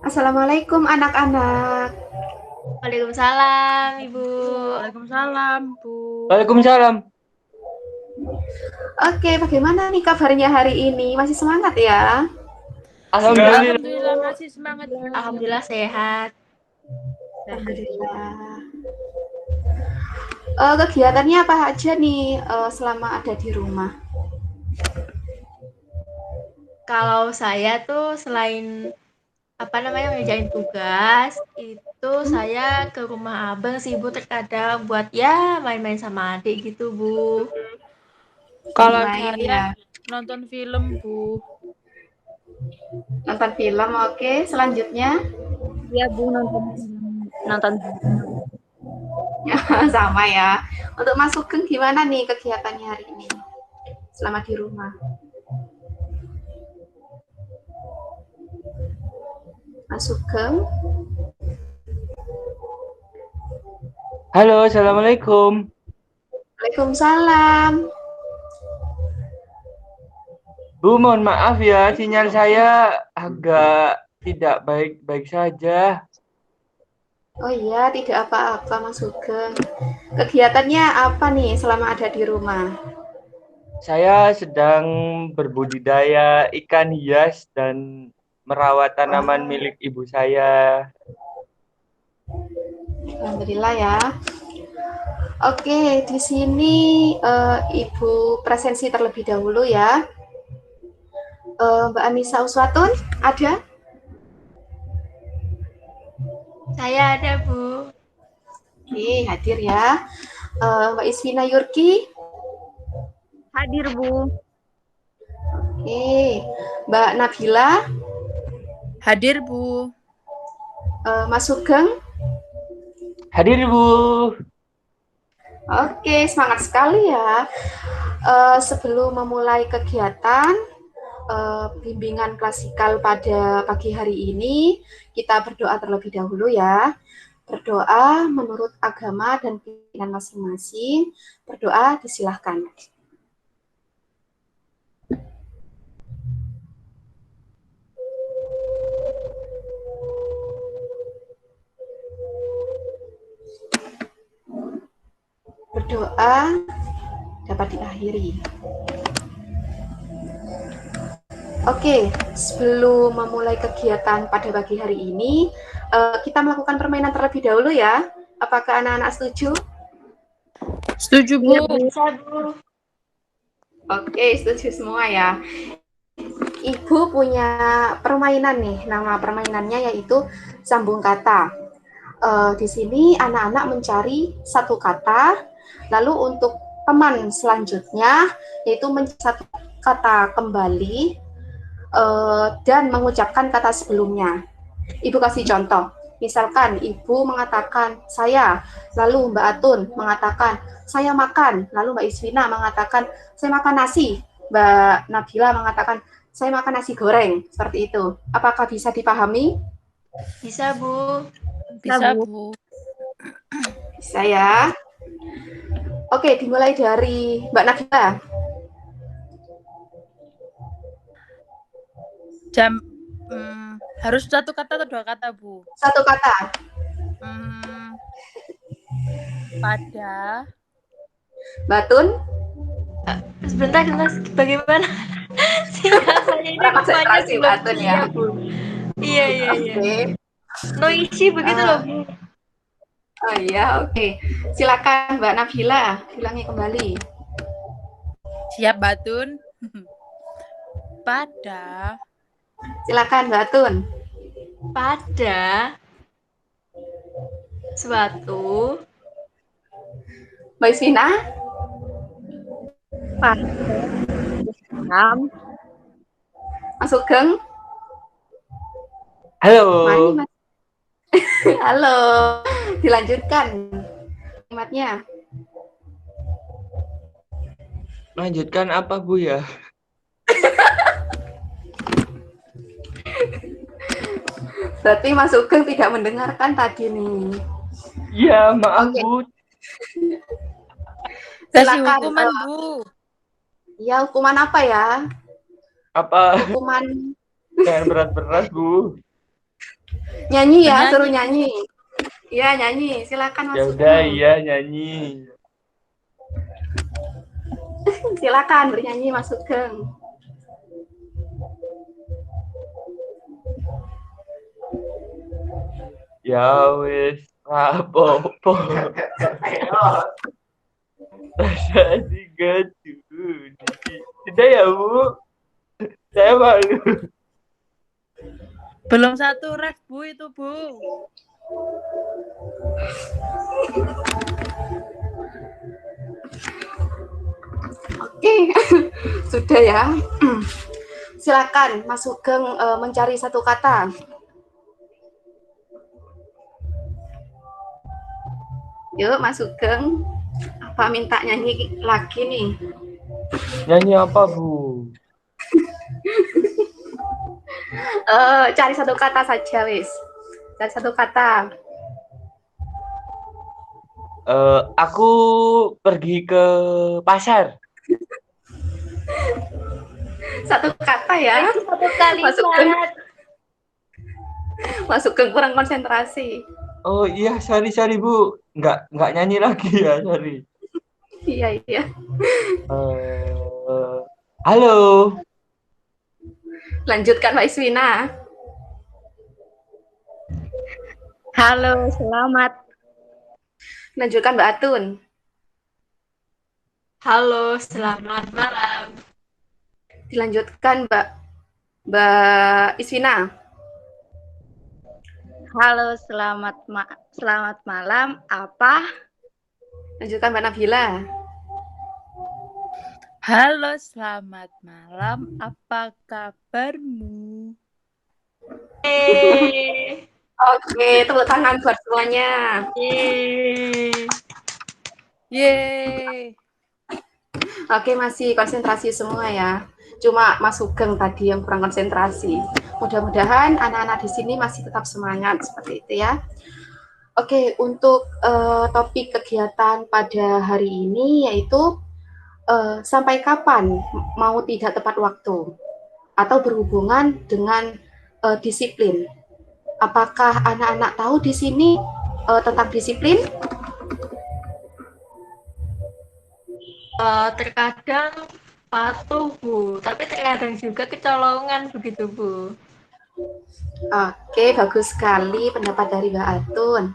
Assalamualaikum anak-anak. Waalaikumsalam, Ibu. Waalaikumsalam, Bu. Waalaikumsalam. Oke, bagaimana nih kabarnya hari ini? Masih semangat ya? Alhamdulillah. Alhamdulillah masih semangat, Bu. Alhamdulillah sehat. Alhamdulillah. Kegiatannya apa aja nih selama ada di rumah? Kalau saya tuh selain ngerjain tugas, itu saya ke rumah abang sih, Bu, terkadang buat ya main-main sama adik gitu, Bu. Kalau Main saya ya. nonton film, Bu. Nonton film, oke. Selanjutnya Iya, Bu, nonton sama ya. Untuk Mas Sugeng gimana nih kegiatannya hari ini selama di rumah? Mas Sugeng? Halo, assalamualaikum. Waalaikumsalam. Bu, mohon maaf ya, sinyal saya agak tidak baik-baik saja. Oh iya, tidak apa-apa Mas Sugeng. Kegiatannya apa nih selama ada di rumah? Saya sedang berbudidaya ikan hias dan merawat tanaman milik ibu saya. Alhamdulillah ya. Oke, di sini Ibu presensi terlebih dahulu ya. Mbak Anissa Uswatun ada? Saya ada, Bu. Oke, hadir ya. Mbak Iswina Yurki? hadir, Bu. Oke, Mbak Nabila? Hadir, Bu. Mas Sugeng? Hadir, Bu. Oke, semangat sekali ya. Sebelum memulai kegiatan bimbingan klasikal pada pagi hari ini, kita berdoa terlebih dahulu ya. Berdoa menurut agama dan keyakinan masing-masing. Berdoa disilahkan. Berdoa dapat diakhiri. Oke, sebelum memulai kegiatan pada pagi hari ini, kita melakukan permainan terlebih dahulu ya. Apakah anak-anak setuju? Setuju, Bu. Iya, bisa, Bu. Oke, setuju semua ya. Ibu punya permainan nih, nama permainannya yaitu sambung kata. Di sini anak-anak mencari satu kata, lalu untuk teman selanjutnya yaitu mencari satu kata kembali dan mengucapkan kata sebelumnya. Ibu kasih contoh. Misalkan Ibu mengatakan saya, lalu Mbak Atun mengatakan saya makan, lalu Mbak Iswina mengatakan saya makan nasi, Mbak Nabila mengatakan saya makan nasi goreng, seperti itu. Apakah bisa dipahami? Bisa, Bu. Bisa, Bu. Bisa ya. Oke, dimulai dari Mbak Nabila. Harus satu kata atau dua kata, Bu? Satu kata. Pada. Batun. Sebentar, bagaimana? Sinyal saya ini rupanya Batun ya. Bu. Iya. Oke. Noisy begitu loh, Bu. Oh iya, oke. Silakan Mbak Nabila, ulangi kembali. Siap, Batun. Pada. Silakan Mbak Tun. Pada suatu Mbak Iswina. Pada. Mas Sugeng. Halo. Mas. Halo. Dilanjutkan kalimatnya. Lanjutkan apa, Bu ya? Berarti Mas Sugeng tidak mendengarkan tadi nih. Iya, maaf, Oke. Bu. Kasih Silakan. hukuman, Bu. Ya, hukuman apa ya? Apa? Hukuman. Jangan berat-berat, Bu. Nyanyi ya, Nyanyi. suruh nyanyi. Iya, nyanyi. Silakan Ya Mas udah, Sugeng. iya nyanyi. Silakan bernyanyi Mas Sugeng. Ya wis, rapopo. Rasa digacu. Tidak ya, Bu? Saya malu. Belum satu ref, Bu, itu, Bu. Oke, sudah ya. Silakan Mas Sugeng mencari satu kata. Yuk Mas Sugeng, apa minta nyanyi lagi nih? Nyanyi apa, Bu? Cari satu kata saja wis. Cari satu kata. Aku pergi ke pasar. Satu kata ya. Satu kalimat. Mas Sugeng kurang konsentrasi. Oh iya, sorry Bu. Nggak nyanyi lagi ya, sorry. Iya, iya. Halo. Lanjutkan Mbak Iswina. Halo, selamat. Lanjutkan Mbak Atun. Halo, selamat malam. Dilanjutkan Mbak Iswina. Halo, selamat malam. Apa? Lanjutkan Mbak Nabila. Halo, selamat malam. Apa kabarmu? Oke, tepuk tangan buat semuanya. Yeay. Oke, masih konsentrasi semua ya. Cuma Mas Sugeng tadi yang kurang konsentrasi. Mudah-mudahan anak-anak di sini masih tetap semangat seperti itu ya. Oke, untuk topik kegiatan pada hari ini yaitu sampai kapan mau tidak tepat waktu atau berhubungan dengan disiplin. Apakah anak-anak tahu di sini tentang disiplin? Terkadang patuh, Bu, tapi terkadang juga kecolongan begitu, Bu. Oke, bagus sekali pendapat dari Mbak Atun.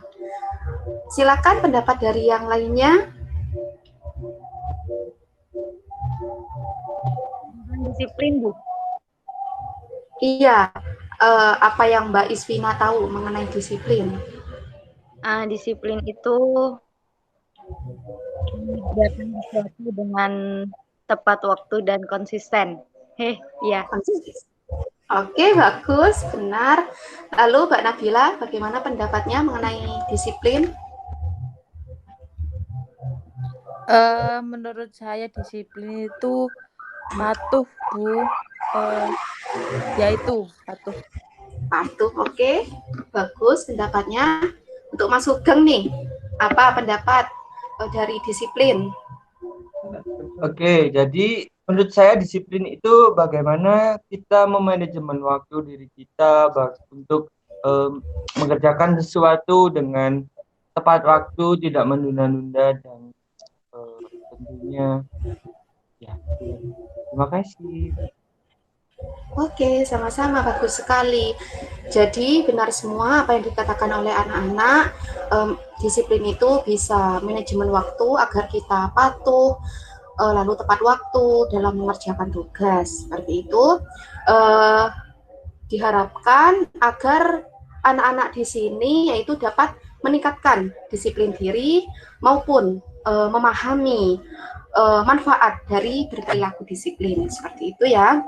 Silakan pendapat dari yang lainnya. Disiplin, Bu. Iya, apa yang Mbak Isvina tahu mengenai disiplin? Disiplin itu mengerjakan sesuatu dengan tepat waktu dan konsisten. Iya. Oke, bagus, benar. Lalu Mbak Nabila, bagaimana pendapatnya mengenai disiplin? Menurut saya disiplin itu patuh, Bu. Yaitu patuh. Patuh, oke. Bagus pendapatnya. Untuk Mas Sugeng nih, apa pendapat dari disiplin? Oke, jadi menurut saya disiplin itu bagaimana kita memanajemen waktu diri kita untuk mengerjakan sesuatu dengan tepat waktu, tidak menunda-nunda dan tentunya ya. Terima kasih. Oke, sama-sama, bagus sekali. Jadi benar semua apa yang dikatakan oleh anak-anak. Disiplin itu bisa manajemen waktu agar kita patuh, lalu tepat waktu dalam mengerjakan tugas. Seperti itu diharapkan agar anak-anak di sini yaitu dapat meningkatkan disiplin diri maupun memahami manfaat dari berperilaku disiplin. Seperti itu ya.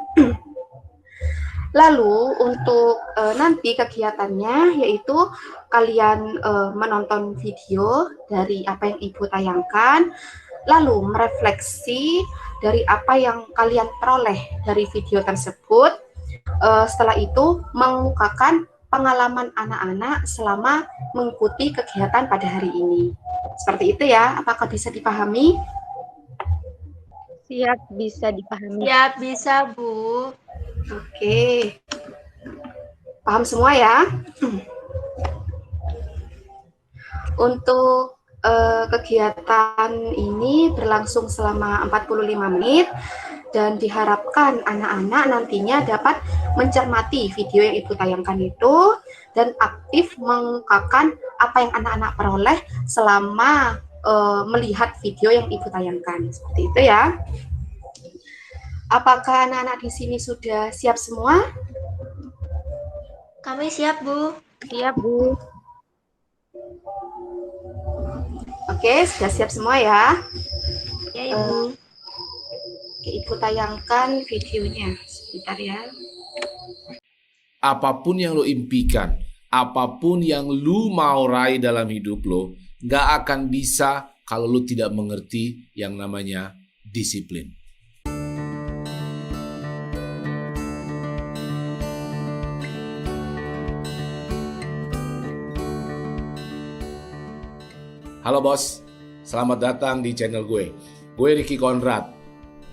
Lalu untuk nanti kegiatannya yaitu kalian menonton video dari apa yang Ibu tayangkan, lalu merefleksi dari apa yang kalian peroleh dari video tersebut. Setelah itu mengemukakan pengalaman anak-anak selama mengikuti kegiatan pada hari ini. Seperti itu ya, apakah bisa dipahami? Siap, bisa dipahami. Siap, bisa, Bu. Oke. Paham semua ya? Untuk kegiatan ini berlangsung selama 45 menit dan diharapkan anak-anak nantinya dapat mencermati video yang Ibu tayangkan itu dan aktif mengungkapkan apa yang anak-anak peroleh selama melihat video yang Ibu tayangkan. Seperti itu ya. Apakah anak-anak di sini sudah siap semua? Kami siap, Bu. Siap, Bu. Oke, sudah siap semua ya. Ya, Ibu. Oke, Ibu tayangkan videonya. Sebentar ya. Apapun yang lo impikan, apapun yang lo mau raih dalam hidup lo, gak akan bisa kalau lo tidak mengerti yang namanya disiplin. Halo bos, selamat datang di channel gue. Gue Ricky Conrad.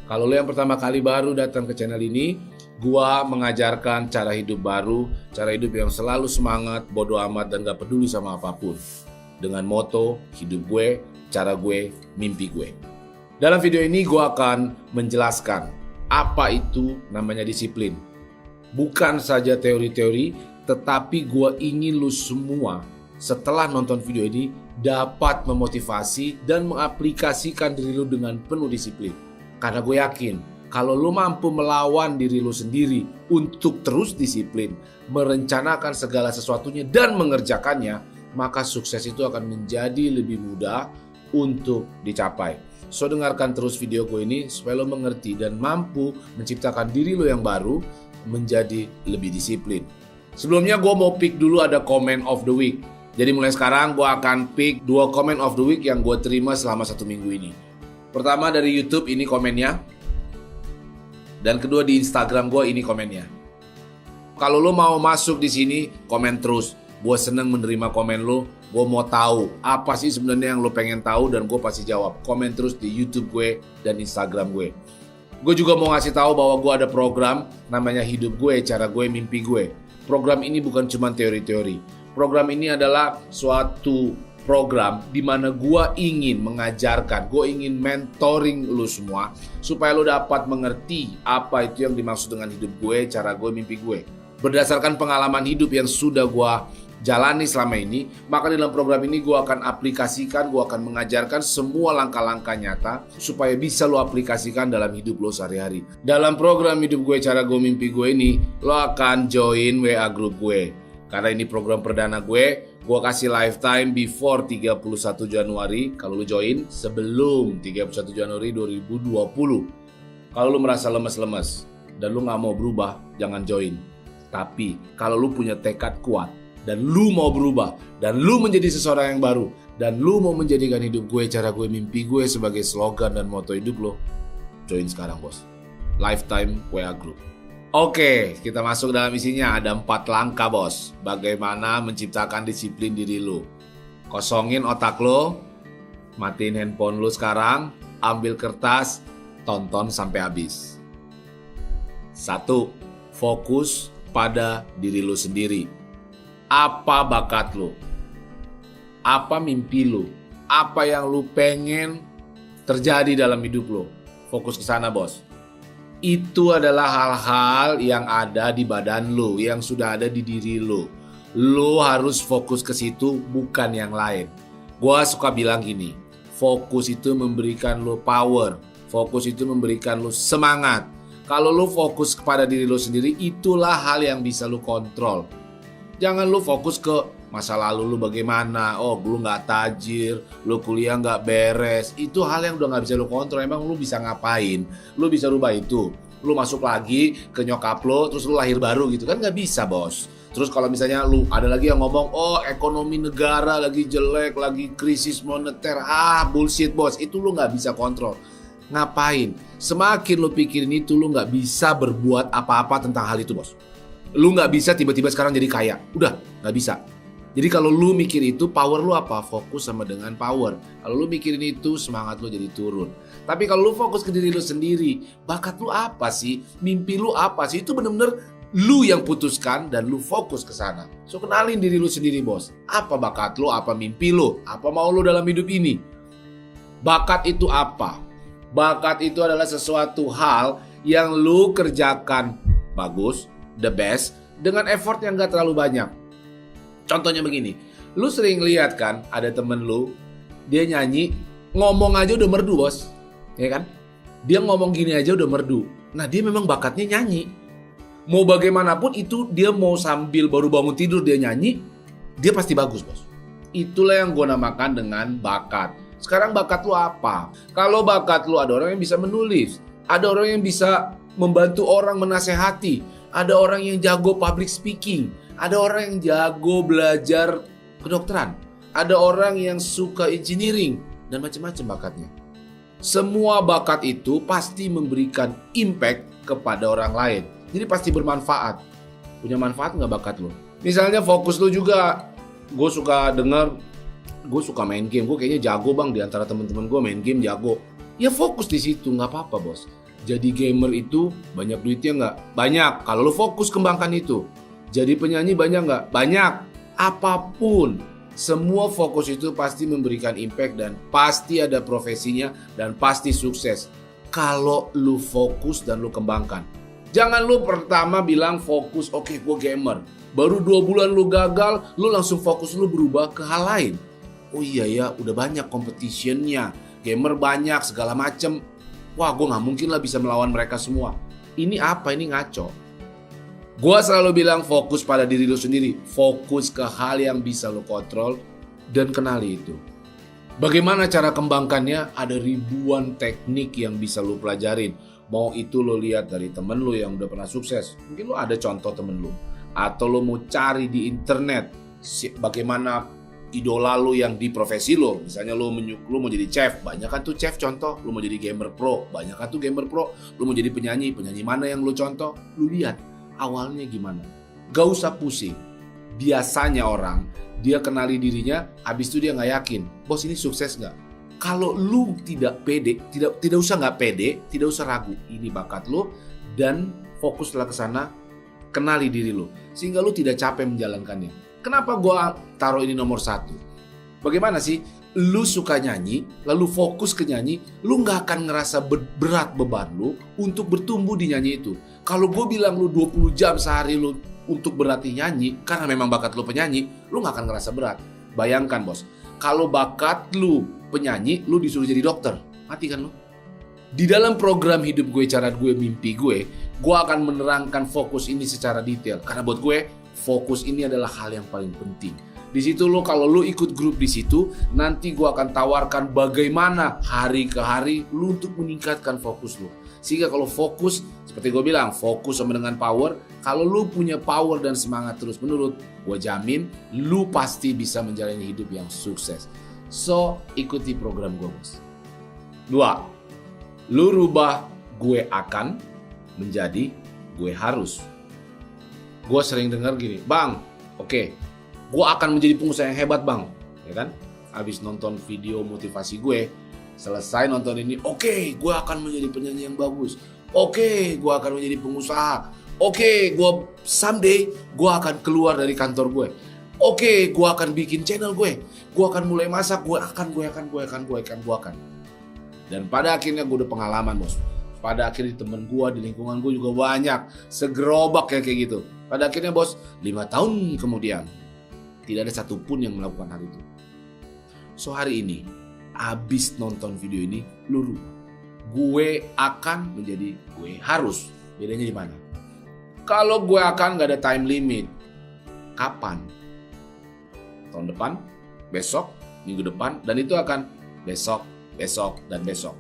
Kalau lo yang pertama kali baru datang ke channel ini, gue mengajarkan cara hidup baru, cara hidup yang selalu semangat, bodo amat dan gak peduli sama apapun. Dengan moto, hidup gue, cara gue, mimpi gue. Dalam video ini gue akan menjelaskan apa itu namanya disiplin. Bukan saja teori-teori, tetapi gue ingin lo semua setelah nonton video ini dapat memotivasi dan mengaplikasikan diri lo dengan penuh disiplin. Karena gue yakin kalau lo mampu melawan diri lo sendiri untuk terus disiplin, merencanakan segala sesuatunya dan mengerjakannya, maka sukses itu akan menjadi lebih mudah untuk dicapai. So dengarkan terus video gue ini supaya lo mengerti dan mampu menciptakan diri lo yang baru menjadi lebih disiplin. Sebelumnya gue mau pick dulu ada comment of the week. Jadi mulai sekarang gue akan pick 2 comment of the week yang gue terima selama 1 minggu ini. Pertama dari YouTube, ini komennya. Dan kedua di Instagram gue, ini komennya. Kalau lo mau masuk di sini, komen terus. Gue seneng menerima komen lo. Gue mau tahu apa sih sebenarnya yang lo pengen tahu dan gue pasti jawab. Komen terus di YouTube gue dan Instagram gue. Gue juga mau ngasih tahu bahwa gue ada program namanya Hidup Gue, Cara Gue, Mimpi Gue. Program ini bukan cuma teori-teori. Program ini adalah suatu program di mana gue ingin mengajarkan, gue ingin mentoring lu semua supaya lu dapat mengerti apa itu yang dimaksud dengan hidup gue, cara gue, mimpi gue. Berdasarkan pengalaman hidup yang sudah gue jalani selama ini, maka dalam program ini gue akan aplikasikan, gue akan mengajarkan semua langkah-langkah nyata supaya bisa lo aplikasikan dalam hidup lo sehari-hari. Dalam program Hidup Gue, Cara Gue, Mimpi Gue ini, lo akan join WA group gue. Karena ini program perdana gue kasih lifetime before 31 Januari. Kalau lu join sebelum 31 Januari 2020. Kalau lu merasa lemes-lemes dan lu gak mau berubah, jangan join. Tapi kalau lu punya tekad kuat dan lu mau berubah dan lu menjadi seseorang yang baru dan lu mau menjadikan hidup gue, cara gue, mimpi gue sebagai slogan dan moto hidup lo, join sekarang bos. Lifetime WA Group. Oke, kita masuk dalam isinya. Ada 4 langkah bos, bagaimana menciptakan disiplin diri lu. Kosongin otak lu, matiin handphone lu sekarang, ambil kertas, tonton sampai habis. 1. Fokus pada diri lu sendiri. Apa bakat lu? Apa mimpi lu? Apa yang lu pengen terjadi dalam hidup lu? Fokus ke sana bos. Itu adalah hal-hal yang ada di badan lo, yang sudah ada di diri lo. Lo harus fokus ke situ, bukan yang lain. Gua suka bilang gini, fokus itu memberikan lo power, fokus itu memberikan lo semangat. Kalau lo fokus kepada diri lo sendiri, itulah hal yang bisa lo kontrol. Jangan lo fokus ke masa lalu lu bagaimana, oh lu gak tajir, lu kuliah gak beres. Itu hal yang udah gak bisa lu kontrol. Emang lu bisa ngapain? Lu bisa rubah itu? Lu masuk lagi ke nyokap lu, terus lu lahir baru gitu kan? Gak bisa bos. Terus kalau misalnya lu ada lagi yang ngomong, oh ekonomi negara lagi jelek, lagi krisis moneter, bullshit bos. Itu lu gak bisa kontrol. Ngapain? Semakin lu pikirin itu, lu gak bisa berbuat apa-apa tentang hal itu bos. Lu gak bisa tiba-tiba sekarang jadi kaya. Udah, gak bisa. Jadi kalau lu mikir itu, power lu apa? Fokus sama dengan power. Kalau lu mikirin itu, semangat lu jadi turun. Tapi kalau lu fokus ke diri lu sendiri, bakat lu apa sih? Mimpi lu apa sih? Itu bener-bener Lu yang putuskan dan lu fokus ke sana. So kenalin diri lu sendiri bos. Apa bakat lu, apa mimpi lu, apa mau lu dalam hidup ini. Bakat itu apa? Bakat itu adalah sesuatu hal yang lu kerjakan bagus, the best, dengan effort yang gak terlalu banyak. Contohnya begini, lu sering lihat kan ada temen lu, dia nyanyi, ngomong aja udah merdu bos. Ya kan? Dia ngomong gini aja udah merdu. Nah dia memang bakatnya nyanyi. Mau bagaimanapun itu dia mau sambil baru bangun tidur dia nyanyi, dia pasti bagus bos. Itulah yang gue namakan dengan bakat. Sekarang bakat lu apa? Kalau bakat lu ada orang yang bisa menulis, ada orang yang bisa membantu orang menasehati, ada orang yang jago public speaking, ada orang yang jago belajar kedokteran, ada orang yang suka engineering, dan macam-macam bakatnya. Semua bakat itu pasti memberikan impact kepada orang lain. Jadi pasti bermanfaat. Punya manfaat nggak bakat lo? Misalnya fokus lo juga. Gue suka denger, gue suka main game. Gue kayaknya jago bang di antara teman-teman gue main game jago. Ya fokus di situ, nggak apa-apa bos. Jadi gamer itu banyak duitnya nggak? Banyak. Kalau lo fokus kembangkan itu. Jadi penyanyi banyak nggak? Banyak. Apapun. Semua fokus itu pasti memberikan impact dan pasti ada profesinya dan pasti sukses. Kalau lo fokus dan lo kembangkan. Jangan lu pertama bilang fokus, oke, gue gamer. Baru 2 bulan lu gagal, lu langsung fokus lu berubah ke hal lain. Oh iya ya, udah banyak competitionnya. Gamer banyak, segala macem. Wah, gue gak mungkin lah bisa melawan mereka semua. Ini apa? Ini ngaco. Gue selalu bilang fokus pada diri lu sendiri. Fokus ke hal yang bisa lu kontrol dan kenali itu. Bagaimana cara kembangkannya? Ada ribuan teknik yang bisa lu pelajarin. Mau itu lo lihat dari temen lo yang udah pernah sukses. Mungkin lo ada contoh temen lo. Atau lo mau cari di internet bagaimana idola lo yang di profesi lo. Misalnya lo mau jadi chef. Banyak kan tuh chef contoh. Lo mau jadi gamer pro. Banyak kan tuh gamer pro. Lo mau jadi penyanyi. Penyanyi mana yang lo contoh? Lo lihat awalnya gimana. Gak usah pusing. Biasanya orang dia kenali dirinya. Habis itu dia gak yakin. Bos ini sukses gak? Kalau lu tidak pede, tidak usah nggak pede, tidak usah ragu. Ini bakat lu dan fokuslah ke sana, kenali diri lu sehingga lu tidak capek menjalankannya. Kenapa gua taruh ini nomor 1? Bagaimana sih lu suka nyanyi, lalu fokus ke nyanyi, lu nggak akan ngerasa berat beban lu untuk bertumbuh di nyanyi itu. Kalau gue bilang lu 20 jam sehari lu untuk berlatih nyanyi, karena memang bakat lu penyanyi, lu nggak akan ngerasa berat. Bayangkan bos, kalau bakat lu penyanyi, lu disuruh jadi dokter, mati kan lu? Di dalam program hidup gue, cara gue, mimpi gue akan menerangkan fokus ini secara detail. Karena buat gue, fokus ini adalah hal yang paling penting. Di situ lo, kalau lo ikut grup di situ, nanti gue akan tawarkan bagaimana hari ke hari lo untuk meningkatkan fokus lo. Sehingga kalau fokus, seperti gue bilang, fokus sama dengan power. Kalau lo punya power dan semangat terus menurut, gue jamin lo pasti bisa menjalani hidup yang sukses. So, ikuti program gue bos. 2. Lu rubah gue akan menjadi gue harus. Gue sering dengar gini, bang, oke, gue akan menjadi pengusaha yang hebat bang, ya kan? Habis nonton video motivasi gue, selesai nonton ini, oke, gue akan menjadi penyanyi yang bagus. Oke, gue akan menjadi pengusaha. Oke, gue someday gue akan keluar dari kantor gue. Oke, gue akan bikin channel gue akan mulai masak, gue akan. Dan pada akhirnya gue udah pengalaman bos. Pada akhirnya temen gue di lingkungan gue juga banyak, segerobak kayak gitu. Pada akhirnya bos, 5 tahun kemudian, tidak ada satupun yang melakukan hal itu. So hari ini, abis nonton video ini, lu rubah. Gue akan menjadi gue harus. Bedanya di mana? Kalau gue akan gak ada time limit. Kapan? Tahun depan, besok, minggu depan, dan itu akan besok, dan besok.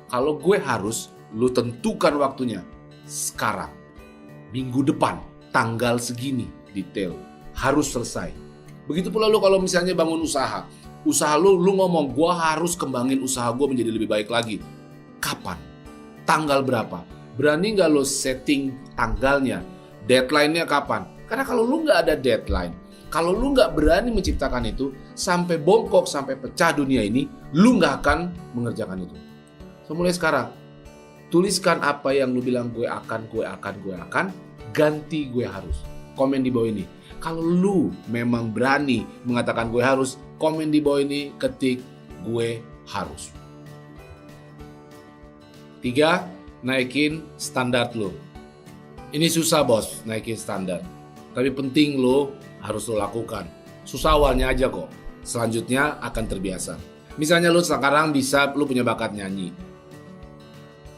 Kalau gue harus, lu tentukan waktunya sekarang, minggu depan, tanggal segini, detail, harus selesai. Begitu pula lu kalau misalnya bangun usaha lu ngomong, gue harus kembangin usaha gue menjadi lebih baik lagi. Kapan? Tanggal berapa? Berani gak lu setting tanggalnya? Deadline-nya kapan? Karena kalau lu gak ada deadline, kalau lu gak berani menciptakan itu, sampai bongkok, sampai pecah dunia ini, lu gak akan mengerjakan itu. So mulai sekarang, tuliskan apa yang lu bilang gue akan, ganti gue harus. Komen di bawah ini. Kalau lu memang berani mengatakan gue harus, komen di bawah ini, ketik gue harus. 3, naikin standar lu. Ini susah bos, naikin standar. Tapi penting lu harus lu lakukan. Susah awalnya aja kok. Selanjutnya akan terbiasa. Misalnya lu sekarang lu punya bakat nyanyi.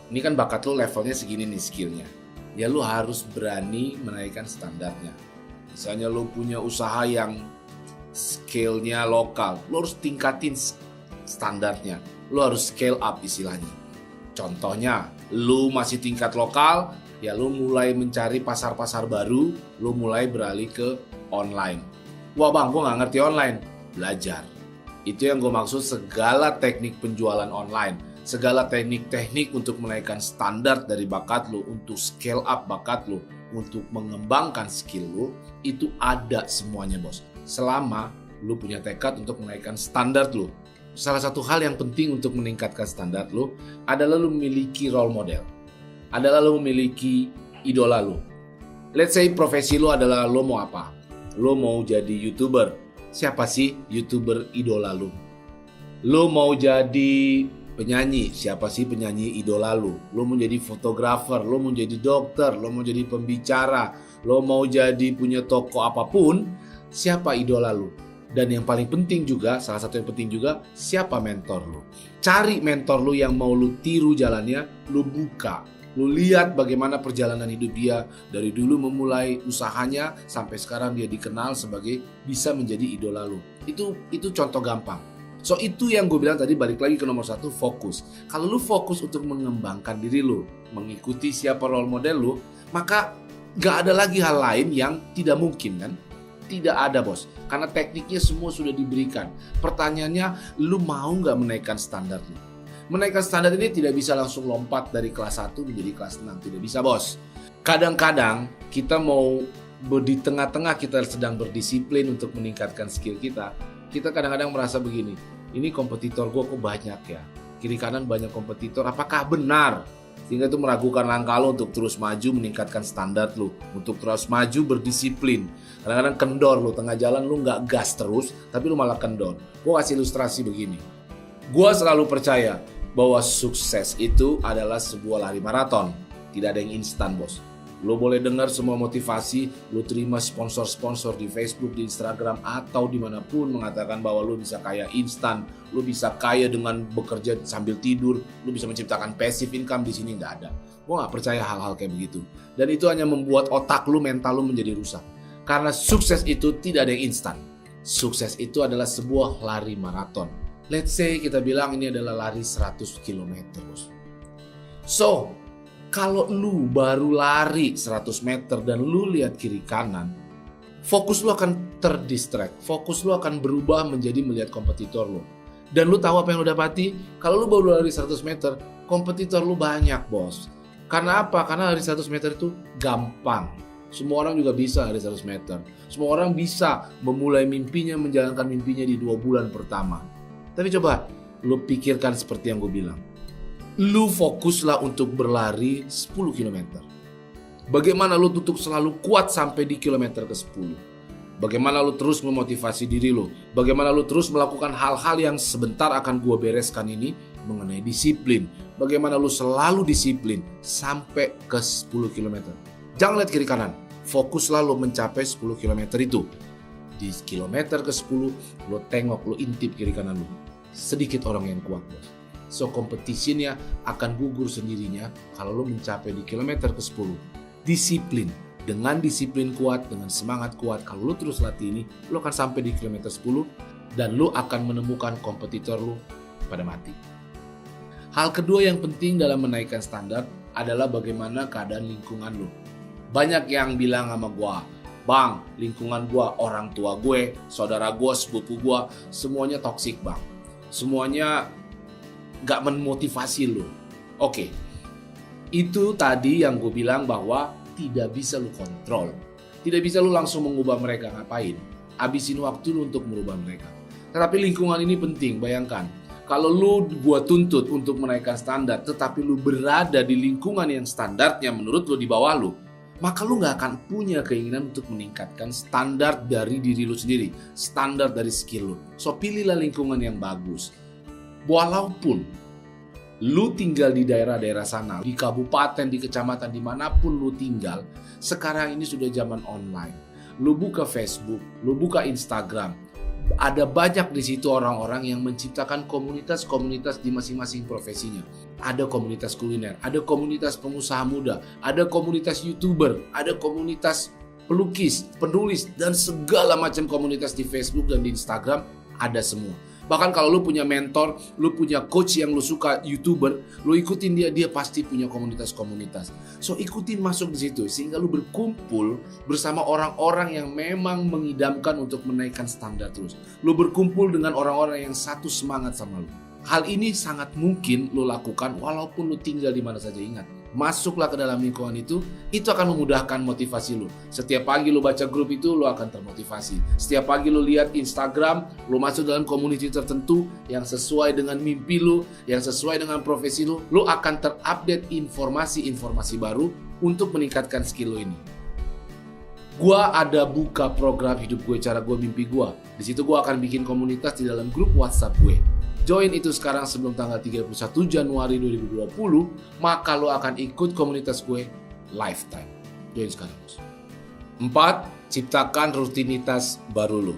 Ini kan bakat lu levelnya segini nih skillnya. Ya lu harus berani menaikkan standarnya. Misalnya lu punya usaha yang scale-nya lokal, lu harus tingkatin standarnya. Lu harus scale up istilahnya. Contohnya, lu masih tingkat lokal, ya lu mulai mencari pasar-pasar baru, lu mulai beralih ke online. Wah bang, gue gak ngerti online. Belajar. Itu yang gue maksud segala teknik penjualan online. Segala teknik-teknik untuk menaikkan standar dari bakat lu, untuk scale up bakat lu, untuk mengembangkan skill lu, itu ada semuanya bos. Selama lu punya tekad untuk menaikkan standar lu. Salah satu hal yang penting untuk meningkatkan standar lu adalah lu memiliki role model. Adalah lu memiliki idola lu. Let's say profesi lu adalah lu mau apa? Lu mau jadi YouTuber. Siapa sih YouTuber idola lu? Lu mau jadi penyanyi, siapa sih penyanyi idola lu? Lu mau jadi fotografer, lu mau jadi dokter, lu mau jadi pembicara, lu mau jadi punya toko apapun, siapa idola lu? Dan yang paling penting juga, salah satu yang penting juga, siapa mentor lu? Cari mentor lu yang mau lu tiru jalannya, lu buka. Lu lihat bagaimana perjalanan hidup dia dari dulu memulai usahanya sampai sekarang dia dikenal sebagai bisa menjadi idola lu. Itu contoh gampang. So itu yang gue bilang tadi, balik lagi ke nomor 1, fokus. Kalau lu fokus untuk mengembangkan diri lu, mengikuti siapa role model lu, maka gak ada lagi hal lain yang tidak mungkin kan? Tidak ada bos, karena tekniknya semua sudah diberikan. Pertanyaannya, lu mau gak menaikkan standar lu? Menaikkan standar ini tidak bisa langsung lompat dari kelas 1 menjadi kelas 6, tidak bisa bos. Kadang-kadang kita mau di tengah-tengah kita sedang berdisiplin untuk meningkatkan skill kita kadang-kadang merasa begini, ini kompetitor gue kok banyak ya, kiri kanan banyak kompetitor, apakah benar? Sehingga itu meragukan langkah lo untuk terus maju meningkatkan standar lo, untuk terus maju berdisiplin. Kadang-kadang kendor lo, tengah jalan lo gak gas terus, tapi lo malah kendor. Gue kasih ilustrasi begini, gue selalu percaya bahwa sukses itu adalah sebuah lari maraton, tidak ada yang instan bos. Lo boleh dengar semua motivasi, lo terima sponsor-sponsor di Facebook, di Instagram, atau dimanapun mengatakan bahwa lo bisa kaya instan, lo bisa kaya dengan bekerja sambil tidur, lo bisa menciptakan passive income. Di sini nggak ada. Gue nggak percaya hal-hal kayak begitu. Dan itu hanya membuat otak lo, mental lo menjadi rusak. Karena sukses itu tidak ada yang instan. Sukses itu adalah sebuah lari maraton. Let's say kita bilang ini adalah lari 100 km. So, kalau lu baru lari 100 meter dan lu lihat kiri kanan, fokus lu akan terdistract. Fokus lu akan berubah menjadi melihat kompetitor lu. Dan lu tahu apa yang lu dapati? Kalau lu baru lari 100 meter, kompetitor lu banyak bos. Karena apa? Karena lari 100 meter itu gampang. Semua orang juga bisa lari 100 meter. Semua orang bisa memulai mimpinya, menjalankan mimpinya di 2 bulan pertama. Tapi coba lu pikirkan seperti yang gue bilang. Lu fokuslah untuk berlari 10 km. Bagaimana lu untuk selalu kuat sampai di kilometer ke-10. Bagaimana lu terus memotivasi diri lu. Bagaimana lu terus melakukan hal-hal yang sebentar akan gua bereskan ini mengenai disiplin. Bagaimana lu selalu disiplin sampai ke 10 km. Jangan lihat kiri kanan. Fokuslah lu mencapai 10 km itu. Di kilometer ke-10 lu tengok, lu intip kiri kanan lu. Sedikit orang yang kuat bos. So kompetisinya akan gugur sendirinya kalau lo mencapai di kilometer ke-10. Disiplin. Dengan disiplin kuat, dengan semangat kuat, kalau lo terus latih ini, lo akan sampai di kilometer 10 dan lo akan menemukan kompetitor lo pada mati. Hal kedua yang penting dalam menaikkan standar adalah bagaimana keadaan lingkungan lo. Banyak yang bilang sama gua, bang, lingkungan gua, orang tua gue, saudara gua, sepupu gua, semuanya toksik bang. Semuanya gak memotivasi lu. Oke. Itu tadi yang gue bilang bahwa tidak bisa lu kontrol. Tidak bisa lu langsung mengubah mereka. Ngapain? Habisin waktu lu untuk merubah mereka. Tetapi lingkungan ini penting. Bayangkan, kalau lu gua tuntut untuk menaikkan standar, tetapi lu berada di lingkungan yang standarnya menurut lu di bawah lu, maka lu nggak akan punya keinginan untuk meningkatkan standar dari diri lu sendiri, standar dari skill lu. So pilihlah lingkungan yang bagus. Walaupun lu tinggal di daerah-daerah sana, di kabupaten, di kecamatan, dimanapun lu tinggal, sekarang ini sudah zaman online. Lu buka Facebook, lu buka Instagram, ada banyak di situ orang-orang yang menciptakan komunitas-komunitas di masing-masing profesinya. Ada komunitas kuliner, ada komunitas pengusaha muda, ada komunitas YouTuber, ada komunitas pelukis, penulis, dan segala macam komunitas di Facebook dan di Instagram ada semua. Bahkan kalau lu punya mentor, lu punya coach yang lu suka YouTuber, lu ikutin dia pasti punya komunitas-komunitas. So ikutin masuk di situ sehingga lu berkumpul bersama orang-orang yang memang mengidamkan untuk menaikkan standar terus. Lu berkumpul dengan orang-orang yang satu semangat sama lu. Hal ini sangat mungkin lu lakukan walaupun lu tinggal di mana saja. Ingat, masuklah ke dalam lingkungan itu akan memudahkan motivasi lu. Setiap pagi lu baca grup itu, lu akan termotivasi. Setiap pagi lu lihat Instagram, lu masuk dalam komunitas tertentu yang sesuai dengan mimpi lu, yang sesuai dengan profesi lu, lu akan terupdate informasi-informasi baru untuk meningkatkan skill lu ini. Gua ada buka program hidup gue, cara gue, mimpi gue. Di situ gue akan bikin komunitas di dalam grup WhatsApp gue. Join itu sekarang sebelum tanggal 31 Januari 2020, maka lo akan ikut komunitas gue lifetime. Join sekarang. 4. Ciptakan rutinitas baru lo.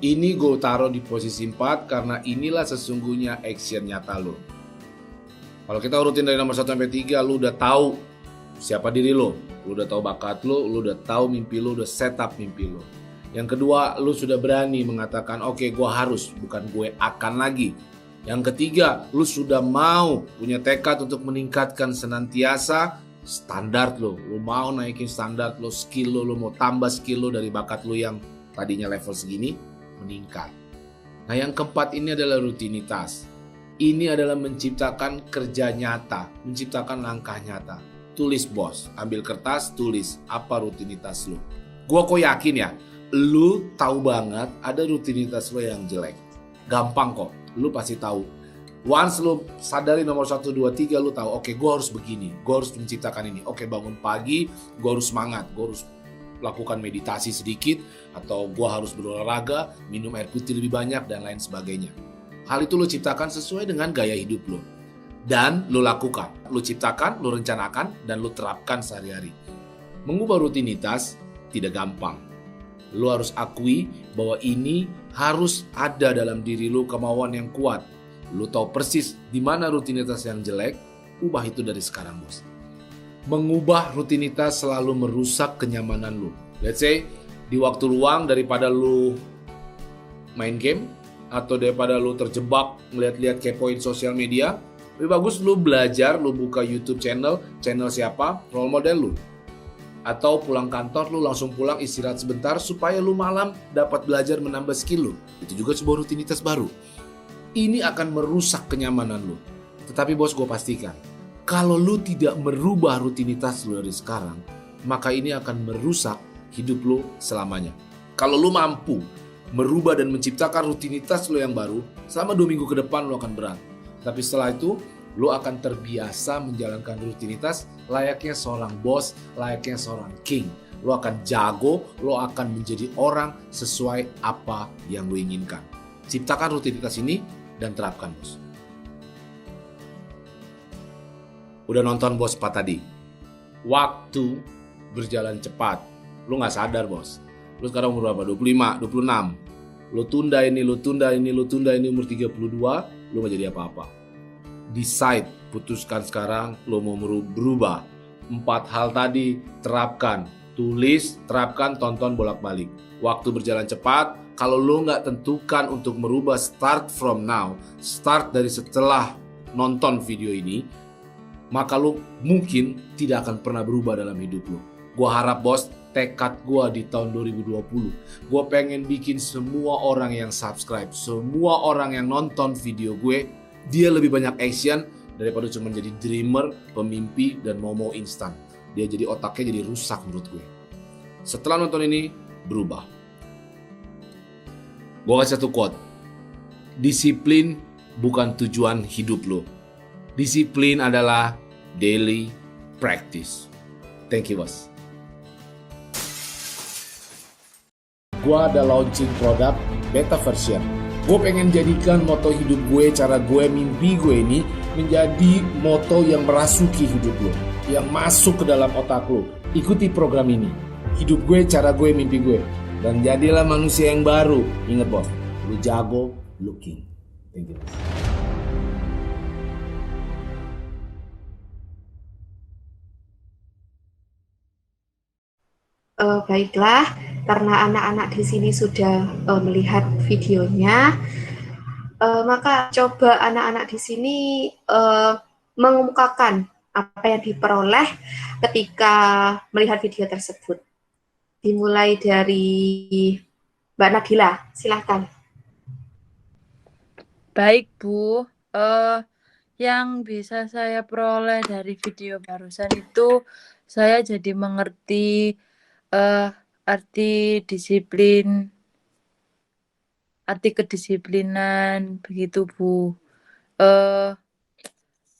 Ini gue taruh di posisi 4 karena inilah sesungguhnya action nyata lo. Kalau kita urutin dari nomor 1 sampai 3, lo udah tahu siapa diri lo. Lo udah tahu bakat lo udah tahu mimpi lo, udah set up mimpi lo. Yang kedua, lu sudah berani mengatakan, oke, gue harus, bukan gue akan lagi. Yang ketiga, lu sudah mau punya tekad untuk meningkatkan senantiasa standar lu. Lu mau naikin standar lu, skill lu mau tambah skill lu dari bakat lu yang tadinya level segini, meningkat. Nah, yang keempat ini adalah rutinitas. Ini adalah menciptakan kerja nyata, menciptakan langkah nyata. Tulis bos, ambil kertas, tulis apa rutinitas lu. Gua kok yakin ya, lu tahu banget ada rutinitas lo yang jelek. Gampang kok, lu pasti tahu. Once lu sadari nomor 1, 2, 3, lu tahu, oke, gue harus begini, gue harus menciptakan ini. Oke, bangun pagi, gue harus semangat, gue harus lakukan meditasi sedikit, atau gue harus berolahraga, minum air putih lebih banyak, dan lain sebagainya. Hal itu lu ciptakan sesuai dengan gaya hidup lu. Dan lu lakukan, lu ciptakan, lu rencanakan, dan lu terapkan sehari-hari. Mengubah rutinitas tidak gampang. Lu harus akui bahwa ini harus ada dalam diri lu kemauan yang kuat. Lu tahu persis di mana rutinitas yang jelek, ubah itu dari sekarang, bos. Mengubah rutinitas selalu merusak kenyamanan lu. Let's say, di waktu luang daripada lu main game, atau daripada lu terjebak ngeliat-liat kepoin sosial media, lebih bagus lu belajar, lu buka YouTube channel siapa, role model lu. Atau pulang kantor, lu langsung pulang istirahat sebentar supaya lu malam dapat belajar menambah skill lu. Itu juga sebuah rutinitas baru. Ini akan merusak kenyamanan lu. Tetapi bos, gue pastikan, kalau lu tidak merubah rutinitas lu dari sekarang, maka ini akan merusak hidup lu selamanya. Kalau lu mampu merubah dan menciptakan rutinitas lu yang baru, selama 2 minggu ke depan lu akan berat. Tapi setelah itu, lu akan terbiasa menjalankan rutinitas layaknya seorang bos, layaknya seorang king. Lu akan jago, lu akan menjadi orang sesuai apa yang lu inginkan. Ciptakan rutinitas ini dan terapkan, bos. Udah nonton bos 4 tadi? Waktu berjalan cepat. Lu gak sadar, bos. Lu sekarang umur berapa? 25, 26. Lu tunda ini umur 32, lu gak jadi apa-apa. Decide, putuskan sekarang lo mau berubah. 4 hal tadi terapkan, tulis, terapkan, tonton bolak-balik. Waktu berjalan cepat. Kalau lo nggak tentukan untuk merubah, start from now, start dari setelah nonton video ini, maka lo mungkin tidak akan pernah berubah dalam hidup lo. Gua harap, bos, tekad gua di tahun 2020, gua pengen bikin semua orang yang subscribe, semua orang yang nonton video gue, dia lebih banyak action daripada cuma jadi dreamer, pemimpi, dan mau instan. Dia jadi otaknya jadi rusak menurut gue. Setelah nonton ini, berubah. Gue kasih satu quote. Disiplin bukan tujuan hidup lo. Disiplin adalah daily practice. Thank you, bos. Gua ada launching produk beta version. Gue pengen jadikan moto hidup gue, cara gue, mimpi gue ini menjadi moto yang merasuki hidup lo, yang masuk ke dalam otak lo. Ikuti program ini. Hidup gue, cara gue, mimpi gue. Dan jadilah manusia yang baru. Ingat bos, lu jago, lu king. Thank you. Baiklah, karena anak-anak di sini sudah melihat videonya, maka coba anak-anak di sini mengemukakan apa yang diperoleh ketika melihat video tersebut. Dimulai dari Mbak Nabila, silahkan. Baik, Bu. Yang bisa saya peroleh dari video barusan itu, saya jadi mengerti arti disiplin, arti kedisiplinan, begitu, Bu.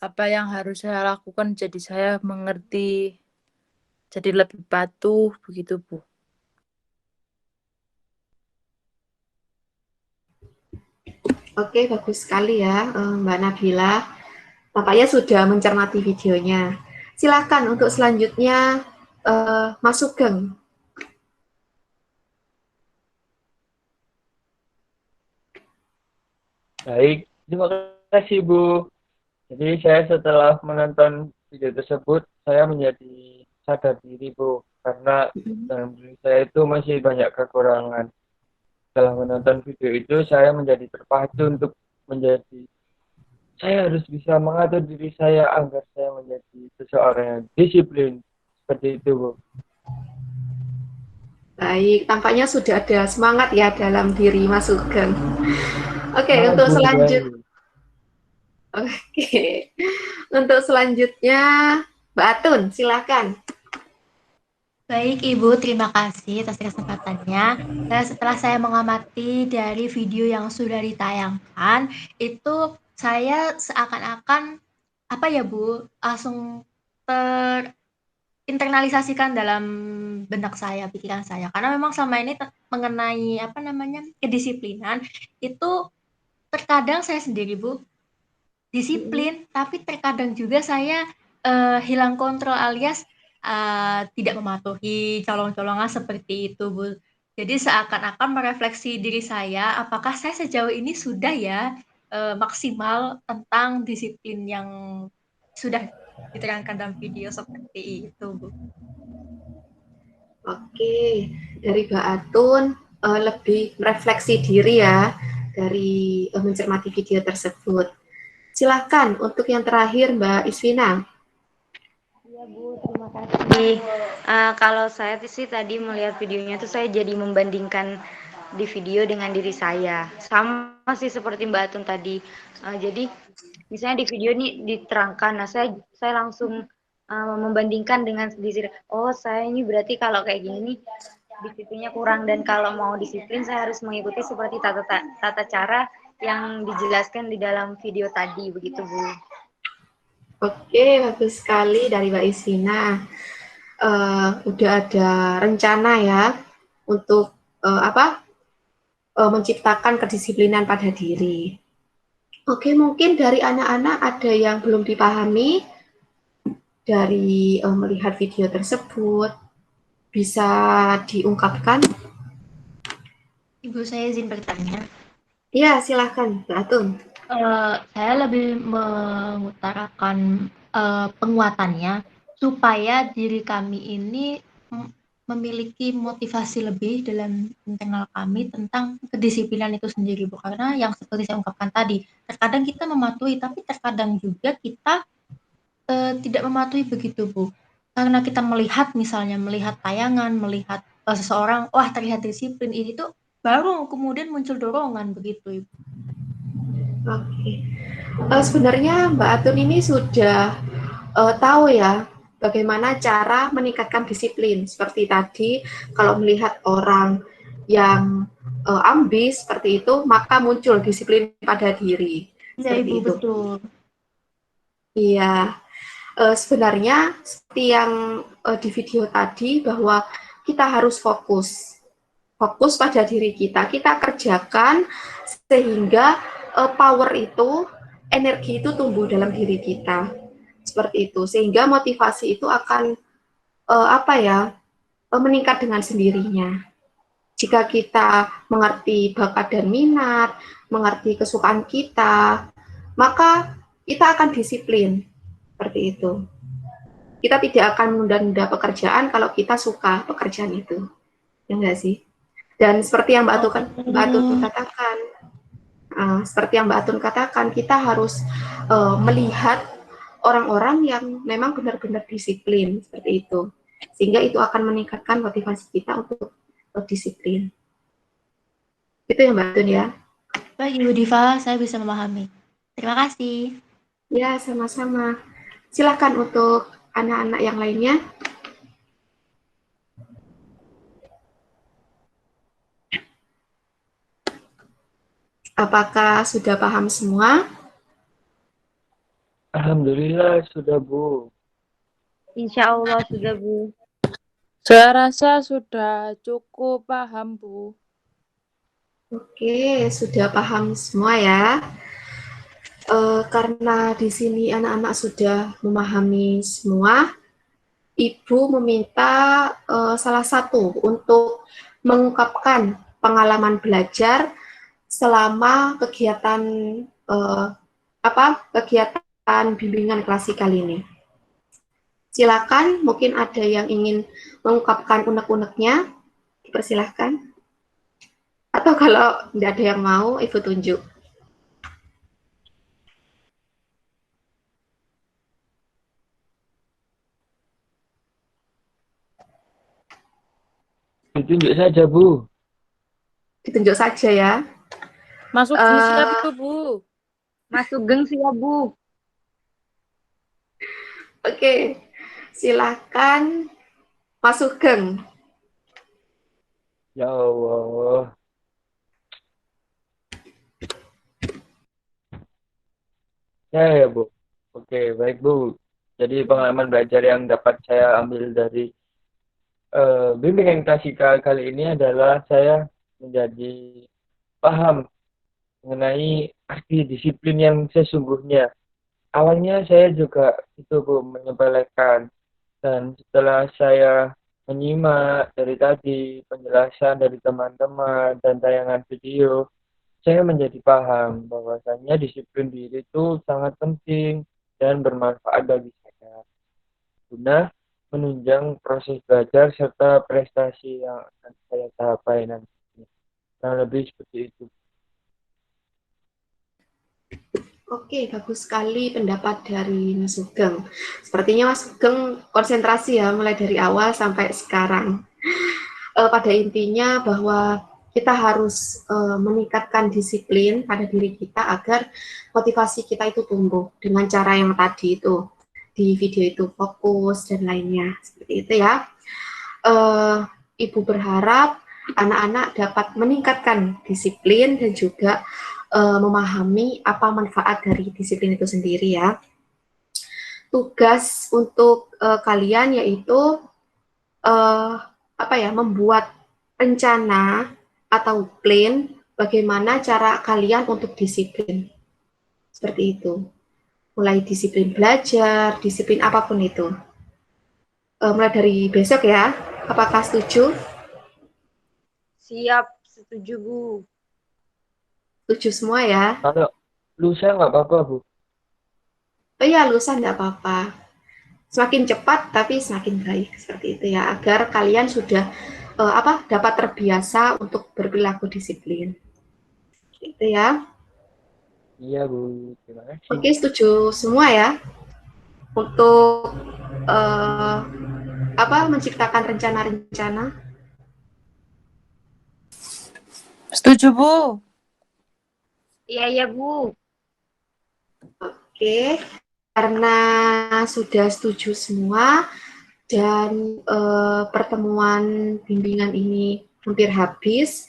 Apa yang harus saya lakukan, jadi saya mengerti, jadi lebih patuh, begitu, Bu. Oke, bagus sekali ya Mbak Nabila. Tampaknya sudah mencermati videonya. Silakan untuk selanjutnya Mas Sugeng. Baik, terima kasih Bu. Jadi saya setelah menonton video tersebut, saya menjadi sadar diri Bu. Karena dalam diri saya itu masih banyak kekurangan. Setelah menonton video itu, saya menjadi terpacu untuk saya harus bisa mengatur diri saya agar saya menjadi seseorang yang disiplin. Seperti itu Bu. Baik, tampaknya sudah ada semangat ya dalam diri Mas Sugeng. Oke, untuk Bu, selanjutnya. Oke, untuk selanjutnya Mbak Atun, silakan. Baik Ibu, terima kasih atas kesempatannya. Dan setelah saya mengamati dari video yang sudah ditayangkan, itu saya seakan-akan apa ya Bu, langsung internalisasikan dalam benak saya, pikiran saya. Karena memang selama ini mengenai apa namanya kedisiplinan itu terkadang saya sendiri Bu disiplin, tapi terkadang juga saya hilang kontrol alias tidak mematuhi colong-colongan seperti itu, Bu. Jadi seakan-akan merefleksi diri saya, apakah saya sejauh ini sudah ya maksimal tentang disiplin yang sudah diterangkan dalam video seperti itu, Bu. Oke, dari Mbak Atun lebih merefleksi diri ya dari mencermati video tersebut. Silakan untuk yang terakhir Mbak Isvina. Iya Bu, terima kasih. Kalau saya sih tadi melihat videonya tuh saya jadi membandingkan di video dengan diri saya. Sama sih seperti Mbak Atun tadi. Jadi misalnya di video ini diterangkan, nah saya langsung membandingkan dengan diri. Oh saya ini berarti kalau kayak gini nih disiplinnya kurang, dan kalau mau disiplin saya harus mengikuti seperti tata cara yang dijelaskan di dalam video tadi, begitu Bu. Oke, bagus sekali dari Mbak Isvina. Udah ada rencana ya untuk menciptakan kedisiplinan pada diri. Oke, mungkin dari anak-anak ada yang belum dipahami dari melihat video tersebut. Bisa diungkapkan? Ibu, saya izin bertanya. Iya, silahkan, Mbak Atun. Saya lebih mengutarakan penguatannya supaya diri kami ini memiliki motivasi lebih dalam internal kami tentang kedisiplinan itu sendiri, Bu. Karena yang seperti saya ungkapkan tadi, terkadang kita mematuhi, tapi terkadang juga kita tidak mematuhi begitu, Bu. Karena kita melihat tayangan, melihat seseorang, wah terlihat disiplin, ini tuh baru kemudian muncul dorongan begitu, Ibu. Oke. Sebenarnya Mbak Atun ini sudah tahu ya bagaimana cara meningkatkan disiplin. Seperti tadi, kalau melihat orang yang ambis seperti itu, maka muncul disiplin pada diri. Iya, Ibu, itu. betul. Iya. sebenarnya seperti yang di video tadi, bahwa kita harus fokus pada diri kita kerjakan sehingga power itu, energi itu tumbuh dalam diri kita, seperti itu, sehingga motivasi itu akan meningkat dengan sendirinya. Jika kita mengerti bakat dan minat, mengerti kesukaan kita, maka kita akan disiplin, seperti itu. Kita tidak akan menunda-nunda pekerjaan kalau kita suka pekerjaan itu, ya enggak sih? Dan seperti yang Mbak Atun katakan, kita harus melihat orang-orang yang memang benar-benar disiplin, seperti itu, sehingga itu akan meningkatkan motivasi kita untuk disiplin. Itu ya Mbak Atun ya. Baik Ibu Diva, saya bisa memahami. Terima kasih. Ya, sama-sama. Silakan untuk anak-anak yang lainnya. Apakah sudah paham semua? Alhamdulillah sudah, Bu. Insya Allah sudah, Bu. Saya rasa sudah cukup paham, Bu. Oke, sudah paham semua ya. Karena di sini anak-anak sudah memahami semua, Ibu meminta salah satu untuk mengungkapkan pengalaman belajar selama kegiatan kegiatan bimbingan klasikal ini. Silakan, mungkin ada yang ingin mengungkapkan unek-uneknya, dipersilahkan. Atau kalau tidak ada yang mau, Ibu tunjuk. Ditunjuk saja, Bu. Ditunjuk saja ya. Masuk siap itu, Bu. Masuk geng sih ya, Bu. Oke, silakan masuk geng. Ya Allah. Ya, Bu. Oke, baik, Bu. Jadi pengalaman belajar yang dapat saya ambil dari bimbingan klasikal kali ini adalah saya menjadi paham mengenai arti disiplin yang sesungguhnya. Awalnya saya juga itu, Bu, menyepelekan. Dan setelah saya menyimak dari tadi penjelasan dari teman-teman dan tayangan video, saya menjadi paham bahwasanya disiplin diri itu sangat penting dan bermanfaat bagi saya guna menunjang proses belajar serta prestasi yang akan saya capai nanti. Nah, lebih seperti itu. Oke, bagus sekali pendapat dari Mas Sugeng. Sepertinya Mas Sugeng konsentrasi ya, mulai dari awal sampai sekarang. Pada intinya bahwa kita harus meningkatkan disiplin pada diri kita agar motivasi kita itu tumbuh dengan cara yang tadi itu, di video itu, fokus dan lainnya. Seperti itu ya. Ibu berharap anak-anak dapat meningkatkan disiplin dan juga memahami apa manfaat dari disiplin itu sendiri ya. Tugas untuk kalian yaitu membuat rencana atau plan bagaimana cara kalian untuk disiplin. Seperti itu. Mulai disiplin belajar, disiplin apapun itu. Mulai dari besok ya. Apakah setuju? Siap, setuju, Bu. Setuju semua ya? Kalau lusa nggak apa-apa, Bu. Oh iya, lusa nggak apa-apa. Semakin cepat tapi semakin baik, seperti itu ya, agar kalian sudah dapat terbiasa untuk berperilaku disiplin. Gitu ya. Iya, Bu. Terima kasih. Oke, setuju semua ya untuk menciptakan rencana-rencana. Setuju, Bu. Iya, Bu. Oke, karena sudah setuju semua dan pertemuan bimbingan ini hampir habis,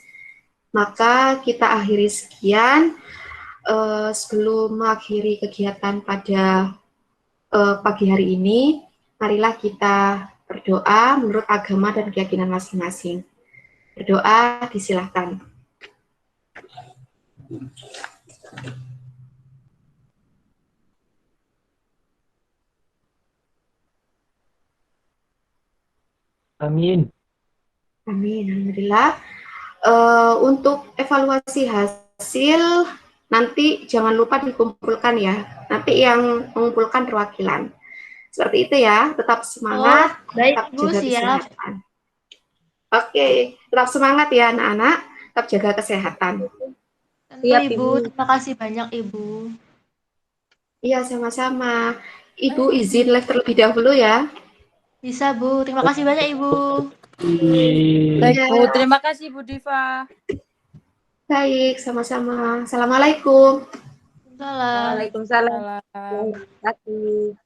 maka kita akhiri sekian. Sebelum mengakhiri kegiatan pada pagi hari ini, marilah kita berdoa menurut agama dan keyakinan masing-masing. Berdoa disilahkan. Amin. Amin, alhamdulillah. Untuk evaluasi hasil nanti jangan lupa dikumpulkan ya. Nanti yang mengumpulkan perwakilan. Seperti itu ya. Tetap semangat, baik tetap Bu, jaga siap. kesehatan. Oke, tetap semangat ya anak-anak. Tetap jaga kesehatan. Tentu Ibu, terima kasih banyak Ibu. Iya, sama-sama. Ibu izin live terlebih dahulu ya. Bisa Bu, terima kasih banyak Ibu. Baik Iya. Bu, terima kasih Bu Diva. Baik, sama-sama. Assalamualaikum. Salam. Waalaikumsalam. Salam. Terima kasih.